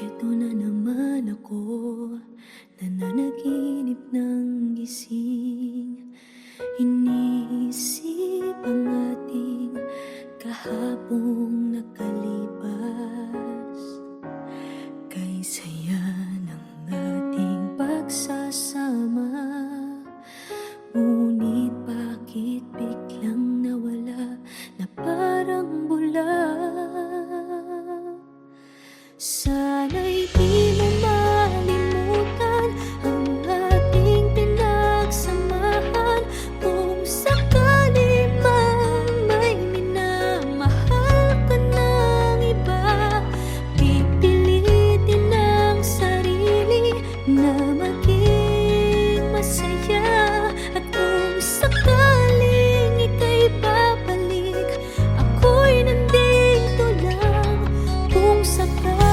Ito na naman ako, nananaginip ng gising. Iniisip ang ating kahapong nakalipas. Kay saya ng ating pagsasama, ngunit bakit biglang nawala na parang bula? Sana'y di mo malimutan ang ating pinagsamahan. Kung sakali man may minamahal ka ng iba, pipilitin ang sarili na maging masaya. At kung sakaling ika'y babalik, ako'y nandito lang. Kung sakali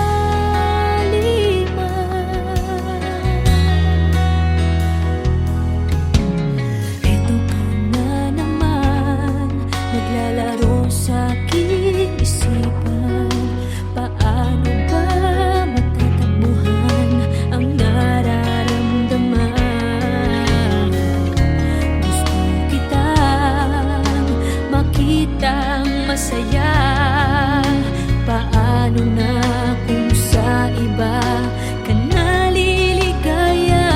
sa aking isipan, paano ba matatakbuhan ang nararamdaman? Gusto kitang makitang masaya. Paano na kung sa iba ka naliligaya?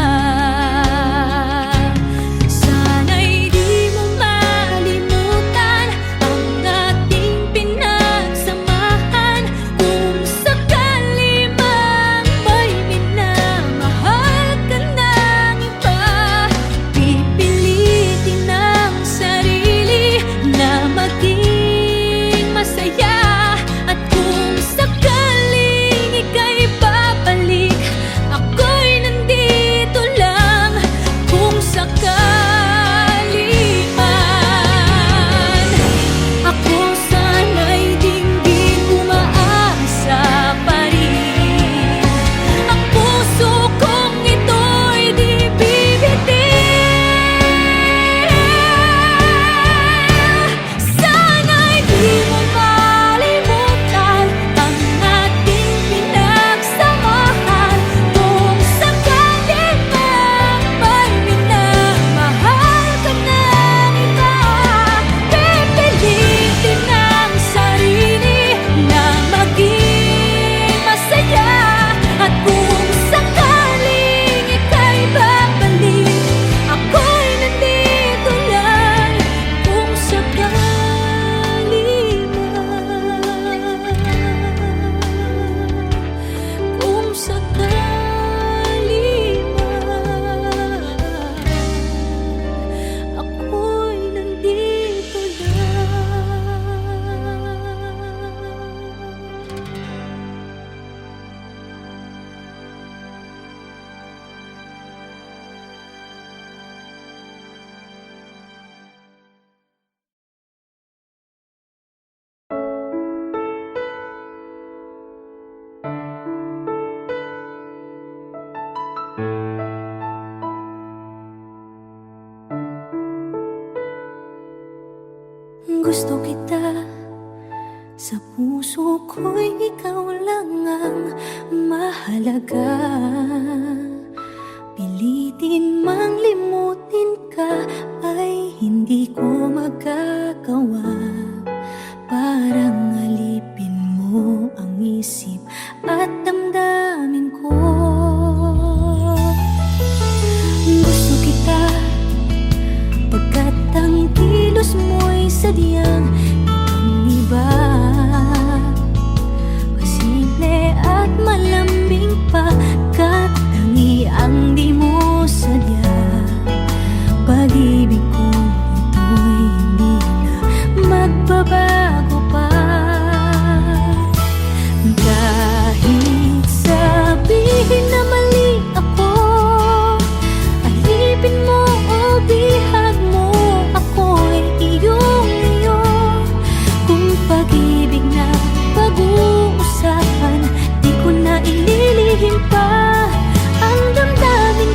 Gusto kita, sa puso ko'y ikaw lang ang mahalaga. Pilitin mang limutin ka ay hindi ko magagawa. Parang alipin mo ang isip at damdamin ko. Gusto kita, pagkat ang kilos mo'y sadyang ibang-iba. Masimple at malambing pa, kat tangi ang di mo sadya. Pag-ibig ko ito'y hindi na magbabago pa. Kahit sabihin na mali ako, alipin mo o bihag mo, ako'y iyong-iyo. Kung pag-ibig na pag-uusapan, di ko na ililihim pa ang damdamin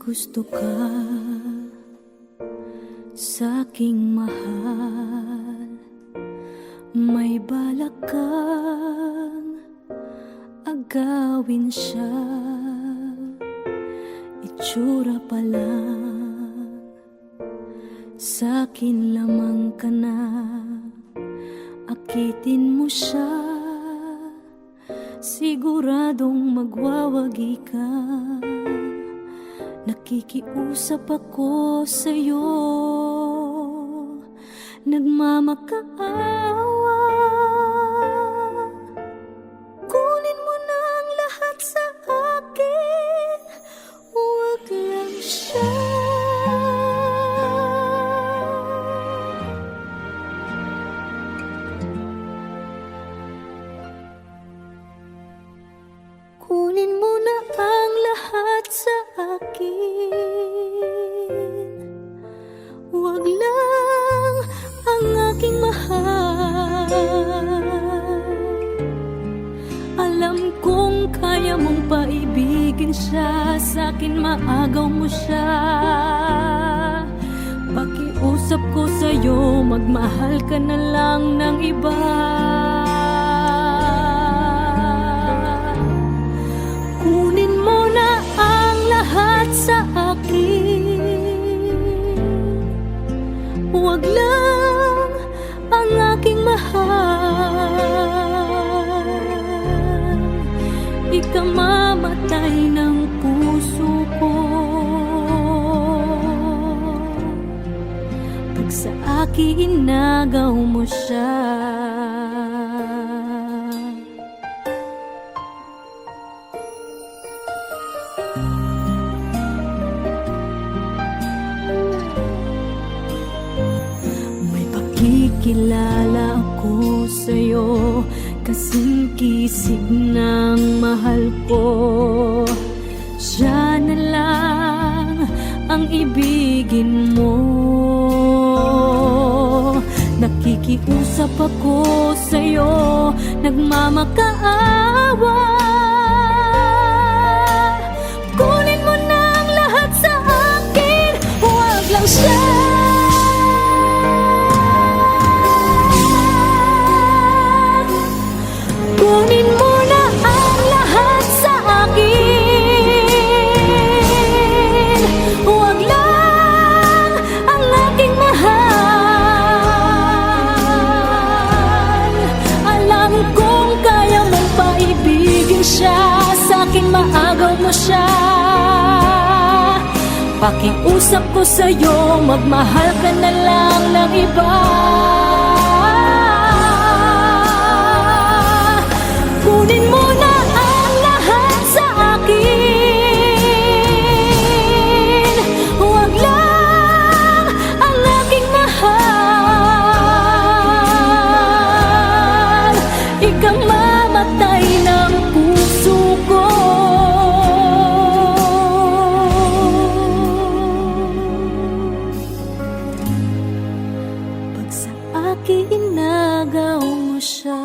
gusto ka sa'king mahal, may balak kang agawin siya. Itsura pa lang, sa'kin lamang ka na. Akitin mo siya, siguradong magwawagi ka. Nakikiusap ako sa'yo, nagmamakaawa. Kunin mo na ang lahat sa akin, huwag lang siya. Kunin mo na ang lahat sa akin, huwag lang ang aking mahal. Alam kong kaya mong paibigin siya, sa'kin maagaw mo siya. Pakiusap ko sa'yo, magmahal ka na lang ng iba. Kunin mo na ang lahat sa akin, huwag lang ang aking mahal. Ikamamatay ng puso ko pag sa akin inagaw mo siya. Kilala ako sa'yo, kasing kisig ng mahal ko. Siya na lang ang ibigin mo. Nakikiusap ako sa'yo, nagmamakaawa. Kunin mo na ang lahat sa akin, huwag lang siya. Kunin mo na ang lahat sa akin, huwag lang ang aking mahal. Alam kong kaya mong paibigin siya, sa'kin maagaw mo siya. Pakiusap ko sa'yo, magmahal ka na lang ng iba. Kunin mo na ang lahat sa akin, huwag lang ang aking mahal. Ikamamatay ng puso ko pag sa akin inagaw mo siya.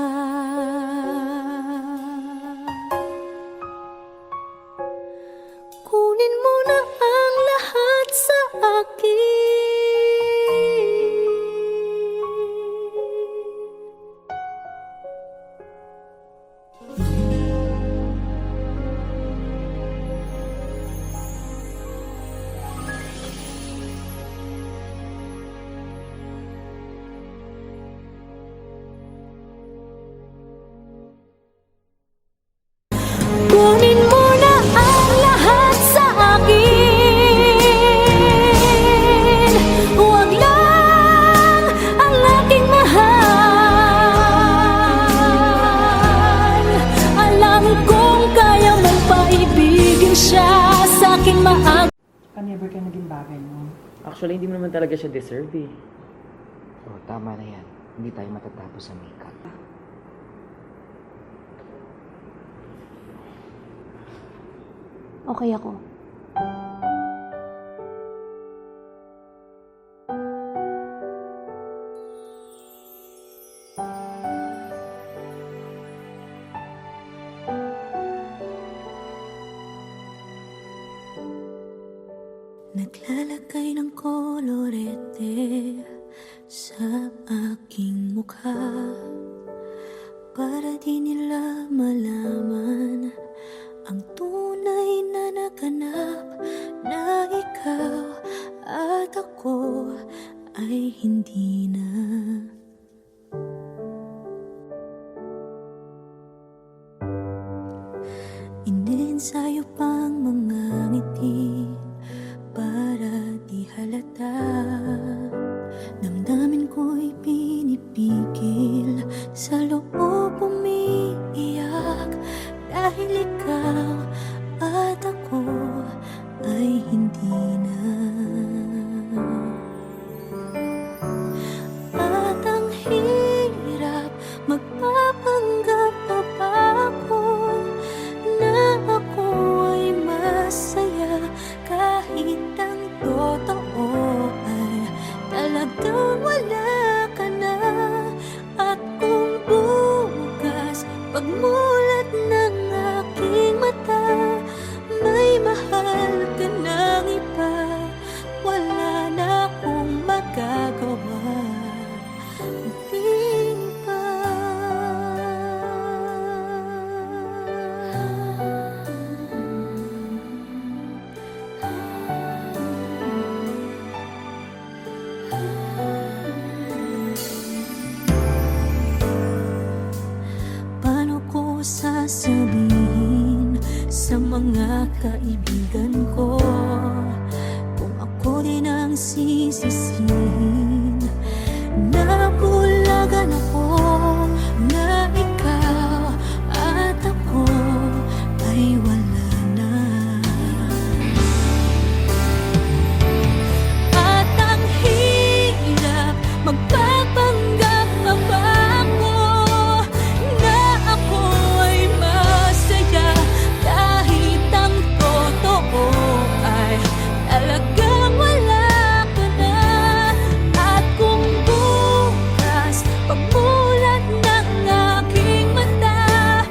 Kunin mo na ang lahat sa akin. Kunin mo na ang lahat sa akin, huwag lang ang aking mahal. Alam kong kaya mong paibigin siya, sa'kin maagaw. Never ka naging bagay mo. Actually, hindi mo naman talaga siya deserve eh. Oh, tama na yan. Hindi tayo matatapos sa makeup. Okay ako. Naglalagay ng kolorete sa aking mukha para di nila malaman ang tunay na naganap, na ikaw at ako ay hindi na. Inensayo pang mga ngiti para di halata. Damdamin ko'y pinipigil, sa loob umiiyak, dahil ikaw at ako ay hindi na. At ang hirap, magpapanggap pa ba ako na ako ay masaya, kahit ang totoo ay talagang wala ka na. At kung bukas pagmulat ng aking mata, may mahal ka ng iba, wala na akong magagawa. Di ba? Paano ko sasabihin sa mga kaibigan ko kung ako din ang sisisihin? Nabulagan ako na ikaw at ako ay wala na. At ang hirap, magpapanggap pa ba ako na ako ay masaya, kahit ang totoo ay talagang wala ka na. At kung bukas pagmulat ng aking mata,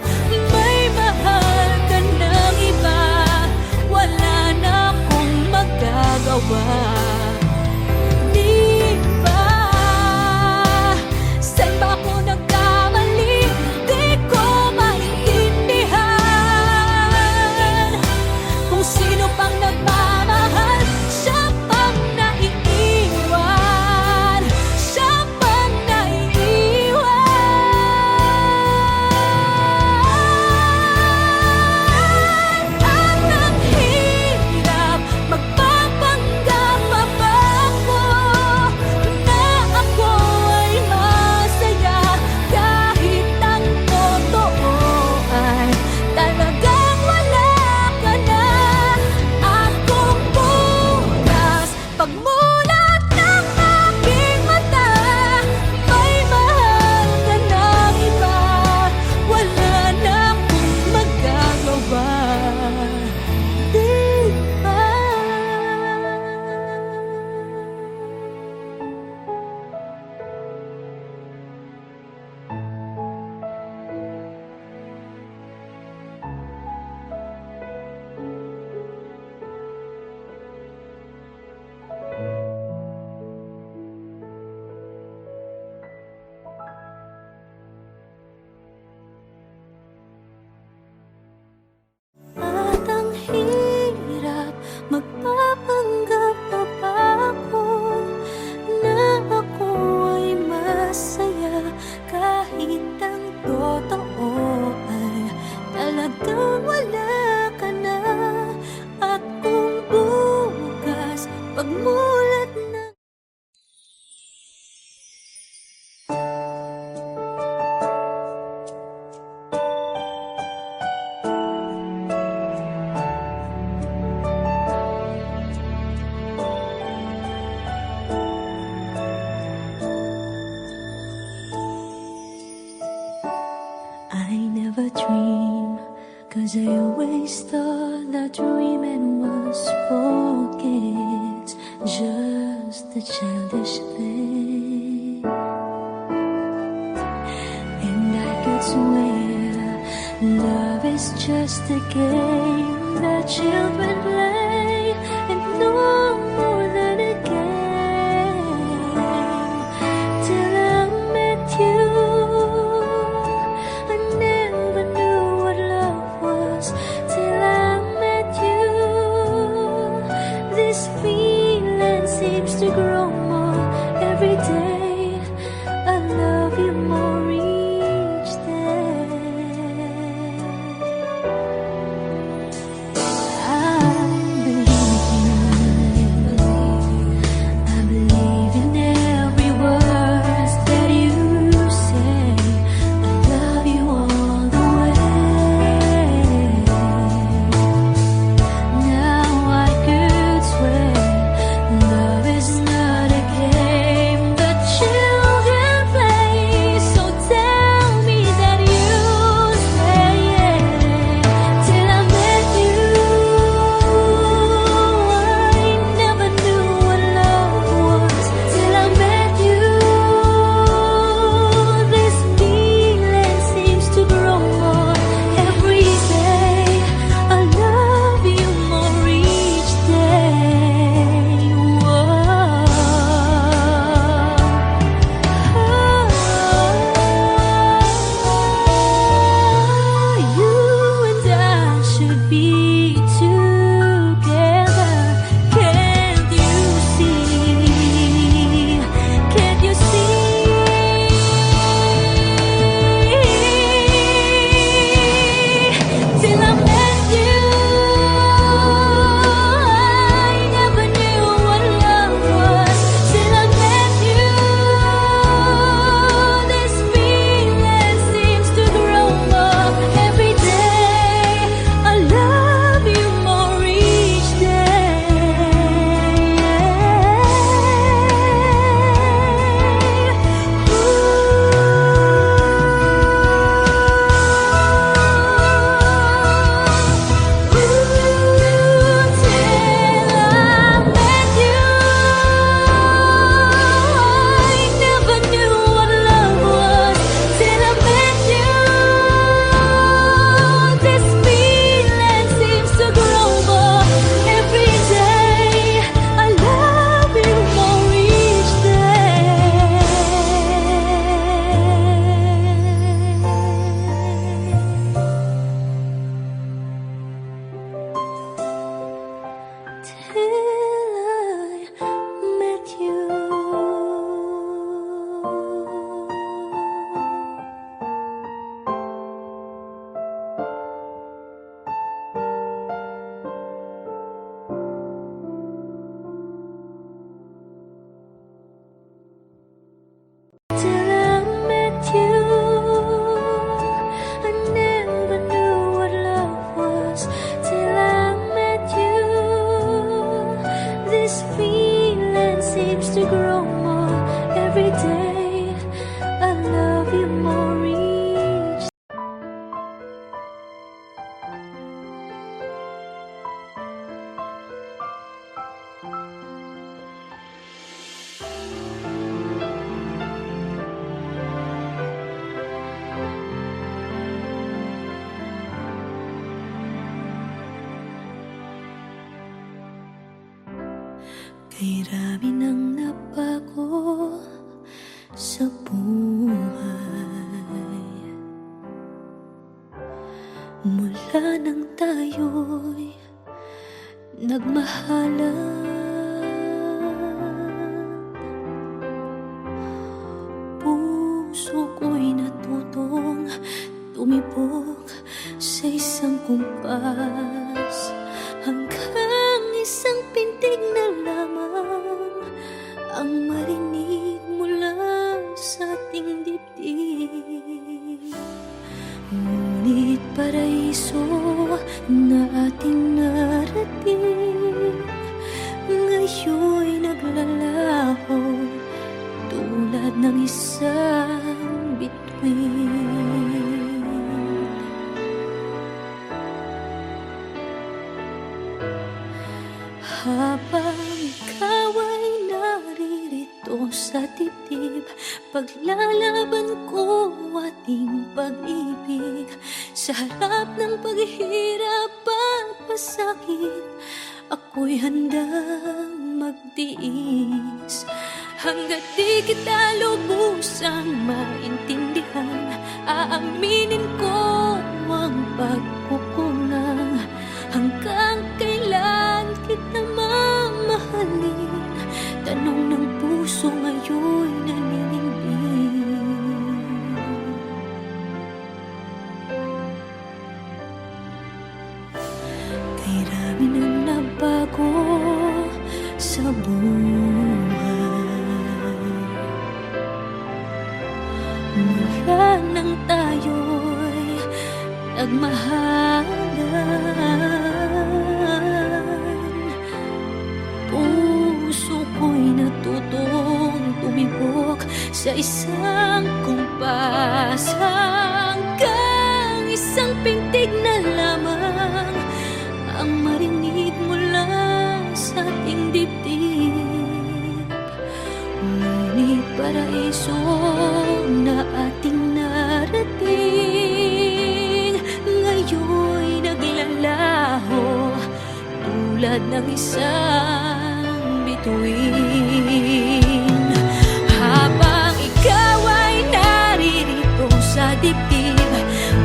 may mahal ka ng iba, wala na akong magagawa. Di ba? Saan ba ako nagkamali? Di ko maintindihan. Kung sino pang nagmamahal, siya pang naiiwan, siya pang naiiwan. At ang hirap, magpapanggap pa ba ako na ako ay masaya, kahit ang totoo ay talagang wala ka na. At kung bukas pagmulat ng aking mata, may mahal ka ng iba, wala na akong magagawa. Di ba? At ang hirap, magpapanggap pa ba ako na ako ay masaya, kahit ang totoo ay talagang wala ka na. At kung bukas pagmulat ng I never dream, 'cause I always thought that dreaming was forget, just a childish thing. And I could swear love is just a game that children play, and no Kay rami ng nabago sa buhay, mula nang tayo'y nagmahalan. Puso ko'y natutong tumibok sa isang kumpas, hanggang isang pintig na lamang ang marinig mula sa ating dibdib. Ngunit paraiso na ating narating, ngayon'y naglalaho tulad ng isang bituin. Habang ikaw ay naririto sa dibdib, paglalaban ko ating pag-ibig. Sa harap ng paghihirap at pasakit, ako'y handang magtiis. Hanggat di kita lubusang maintindihan, aaminin ko ang pagkukulang. Hanggang kailan kita mamahalin? Tanong ng puso ngayon'y naninindig. Kay rami ng nabago sa buhay, mula nang tayo'y nagmahalan. Puso ko'y natutong tumibok sa isang kumpas, hanggang isang pintig na lamang ang marinig mula sa ating dibdib. Ngunit paraiso na ating narating, ngayon'y naglalaho tulad ng isang bituin. Habang ikaw ay naririto sa dibdib,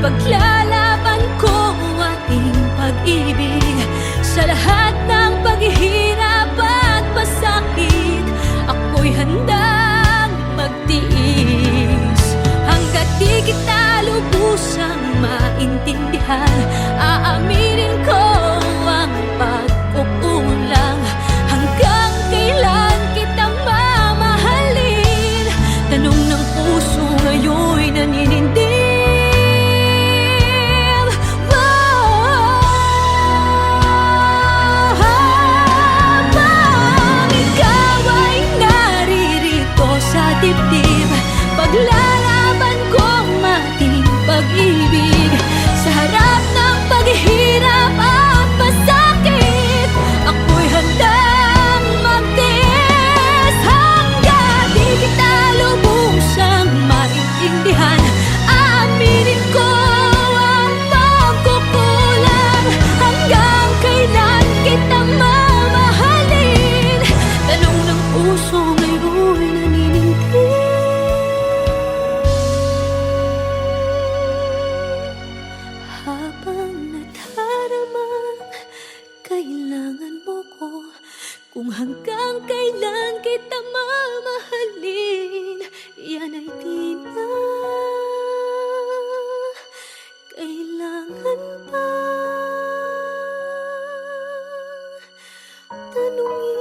paglalaban ko ating pag-ibig. Sa lahat ng paghihirap at pasakit, ako'y handang magtiis. Hanggat di kita lubusang maintindihan, aaminin ko ang pagkukulang. Hanggang kailan kita mamahalin? Tanong ng puso ngayon'y naninindig. Habang ikaw ay naririto sa dibdib, paglalaban kong ating pag-ibig. Sa harap ng paghihirap at pasakit, ako'y handang magtiis. Hanggang di kita lubusang maintindihan, aaminin ko ang pagkukulang. Hanggang kailan kita mamahalin? Tanong ng puso ngayon'y naninindig. Habang nadaramang kailangan mo ko, kung hanggang kailan kita mamahalin, yan ay di na kailangan pa tanungin.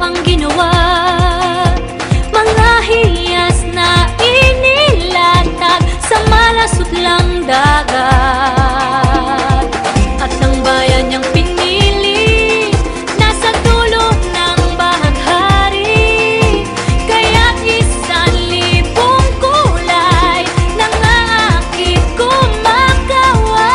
ang ginawa. Mga hiyas na inilatag sa malasutlang dagat. At ang bayan niyang pinili nasa dulo ng bahaghari. Kaya't 1,000 kulay nangangakit kumakaway.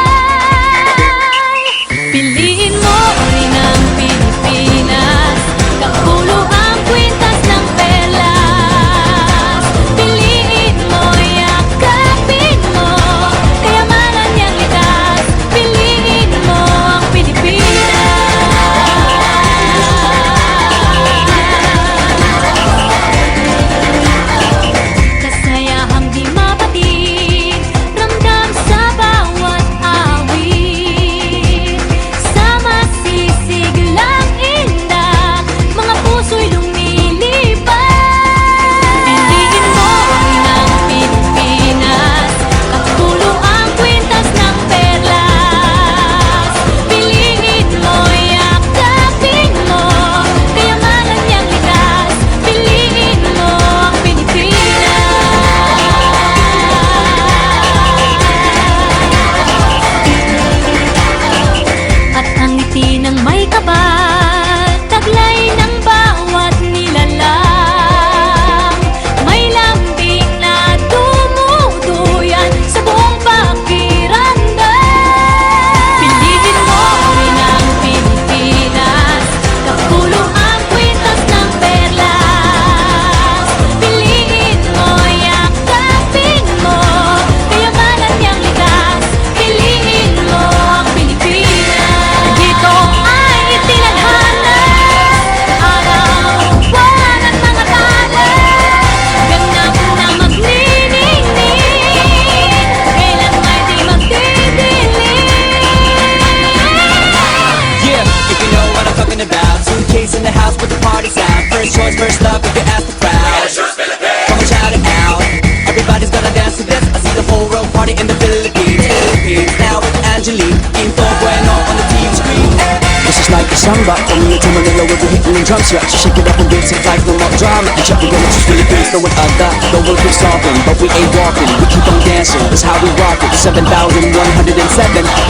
Piliin mo rin ang Pilipinas, kapulo ang kwintas ng perlas. Piliin mo, yakapin mo, kayamanan niyang likas. Piliin mo ang Pilipinas. Kasayahang di mapatid, ramdam sa bawat awit. Sa masisiglang indah, mga puso'y lumilipad. Piliin mo rin ang Pilipinas, kapulo ang kwintas ng perlas. Piliin mo, yakapin mo, kayamanan niyang likas. Piliin mo ang Pilipinas. At ang ngiti ng may kapal, taglay ng bawat nilalang. May lambing na dumuduyan sa buong pakiramdam. Piliin mo rin ang Pilipinas, kapulo ang kwintas ng perlas. Piliin mo, yakapin mo, kayamanan niyang likas. Piliin mo ang Pilipinas. Dito ay itinadhana, araw-buwan at mga tala. Ganap na magniningning, kailan ay di magdidilim. Yeah, if you know what I'm talking about. Suitcase in the house with the party sound. First choice, first love, if you ask the crowd. Come on, shout it out. Everybody's gonna dance to this. I see the whole world party in the Philippines. Now with Angelique, Info Bueno on the TV screen. This is like a samba, coming into Manila with the hitting and drum scratch. Shake it up and dance it like no more drama. And check, we're gonna choose Philippines, no one other. The world keeps talking, but we ain't walking. We keep on dancing, that's how we rock it. 7,107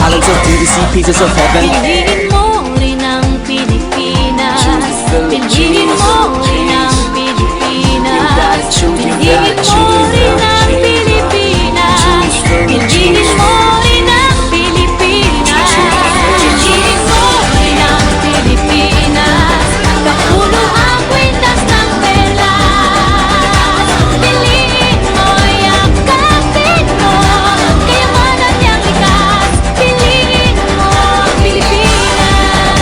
islands of DDC, pieces of heaven. Piliin mo rin ang Pilipinas. Piliin mo rin ang Pilipinas. Piliin mo rin ang Pilipinas. Piliin mo rin ang Pilipinas. Piliin mo rin ang Pilipinas. Kapulo ang kwintas ng perlas. Piliin mo, yakapin mo, kayamanan niyang likas. Piliin mo ang Pilipinas.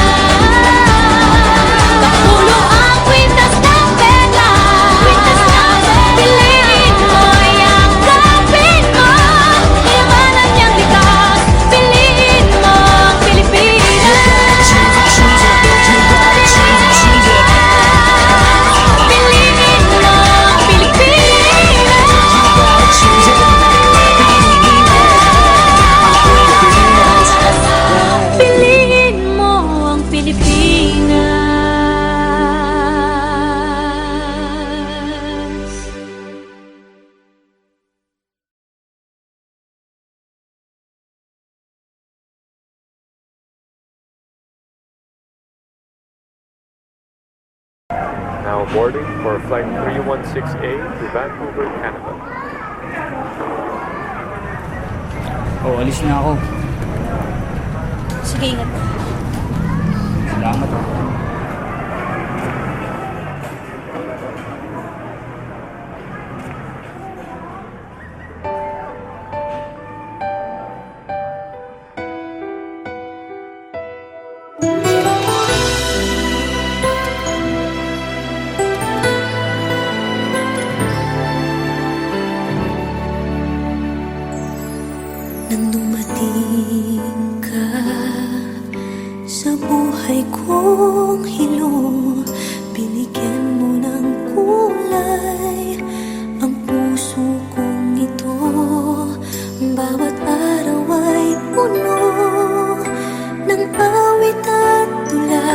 Kapulo ang kwintas ng perlas. Piliin mo, yakapin mo, kayamanan niyang likas. Piliin mo ang Pilipinas. Piliin mo ang Pilipinas. Piliin mo ang Pilipinas. Now boarding for flight 316A to Vancouver, Canada. Oh, alis na ako. Sige, ingat. Salamat. Nang dumating ka sa buhay kong hilong, binigyan mo ng kulay ang puso kong ito. Bawat araw ay puno ng awit at tula,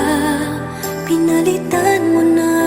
pinalitan mo na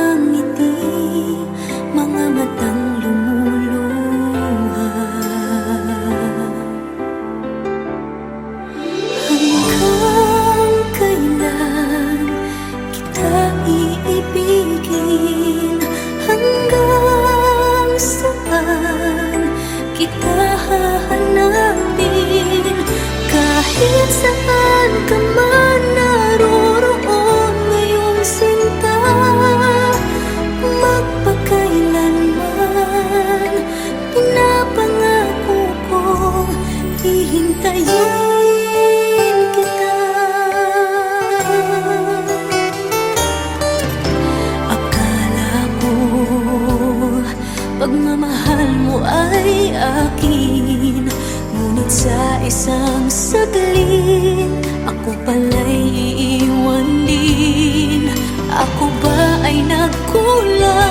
isang saglit, ako pala'y iiwan din. Ako ba ay nagkulang?